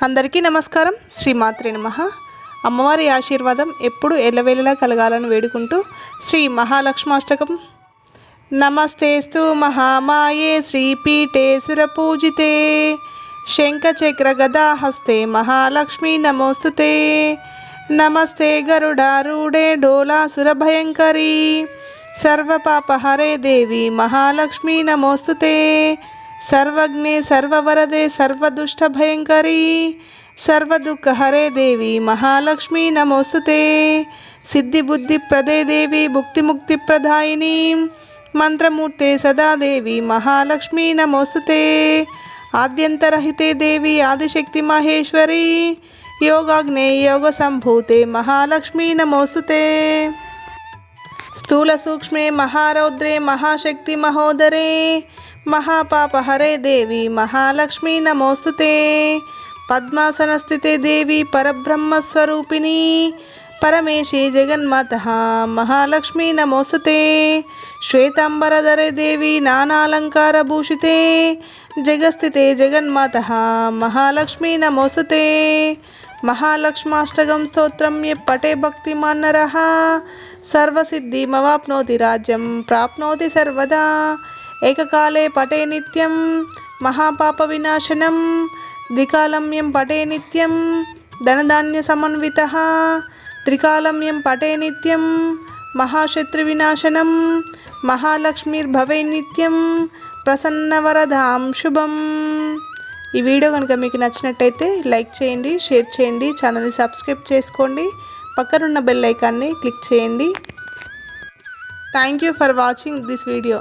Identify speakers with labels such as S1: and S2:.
S1: అందరికీ నమస్కారం. శ్రీమాత్రే నమః. అమ్మవారి ఆశీర్వాదం ఎప్పుడు ఎల్లవేళలా కలగాలని వేడుకుంటూ శ్రీ మహాలక్ష్మాష్టకం. నమస్తేస్తు మహామాయే శ్రీపీఠే సురపూజితే శంఖచక్ర గదాహస్తే మహాలక్ష్మీ నమోస్తుతే. నమస్తే గరుడారూఢే డోలాసురభయంకరీ సర్వపాపహరే దేవి మహాలక్ష్మీ నమోస్తుతే. सर्वज्ञे सर्ववरदे सर्वदुष्टभयंकरी सर्वदुःखहरे देवी महालक्ष्मी नमोस्तुते. सिद्धिबुद्धिप्रदे देवी भुक्तिमुक्तिप्रदायिनी मंत्रमूर्ते सदा देवी महालक्ष्मी नमोस्तुते. आद्यंतरहिते देवी आदिशक्ति महेश्वरी योगाग्ने योगसंभूते महालक्ष्मी नमोस्तुते. स्थूल सूक्ष्मे महारौद्रे महाशक्ति महोदरे महापापहरे देवी महालक्ष्मी नमोस्तुते. पद्मासनस्थिते देवी परब्रह्मस्वरूपिणी परमेशी जगन्मातः महालक्ष्मी नमोस्तुते. श्वेतांबरधरे देवी नानालंकारभूषिते जगस्थिते जगन्मातः महालक्ष्मी नमोस्तुते. महालक्ष्माष्टकं स्तोत्रं ये पठे भक्तिमान् नरः सर्वसिद्धिमवाप्नोति राज्यं प्राप्नोति सर्वदा. एककाले पठे नित्यं महापापविनाशनं द्विकालं यं पठे नित्यं धनधान्यसमन्वितः त्रिकालं यं पठे नित्यं महाशत्रुविनाशनं महालक्ष्मीर्भवे नित्यं ప్రసన్నవరదాం శుభం. ఈ వీడియో కనుక మీకు నచ్చినట్టయితే లైక్ చేయండి, షేర్ చేయండి, ఛానల్ని సబ్స్క్రైబ్ చేసుకోండి, పక్కనున్న బెల్ ఐకాన్ని క్లిక్ చేయండి. Thank you for watching this video.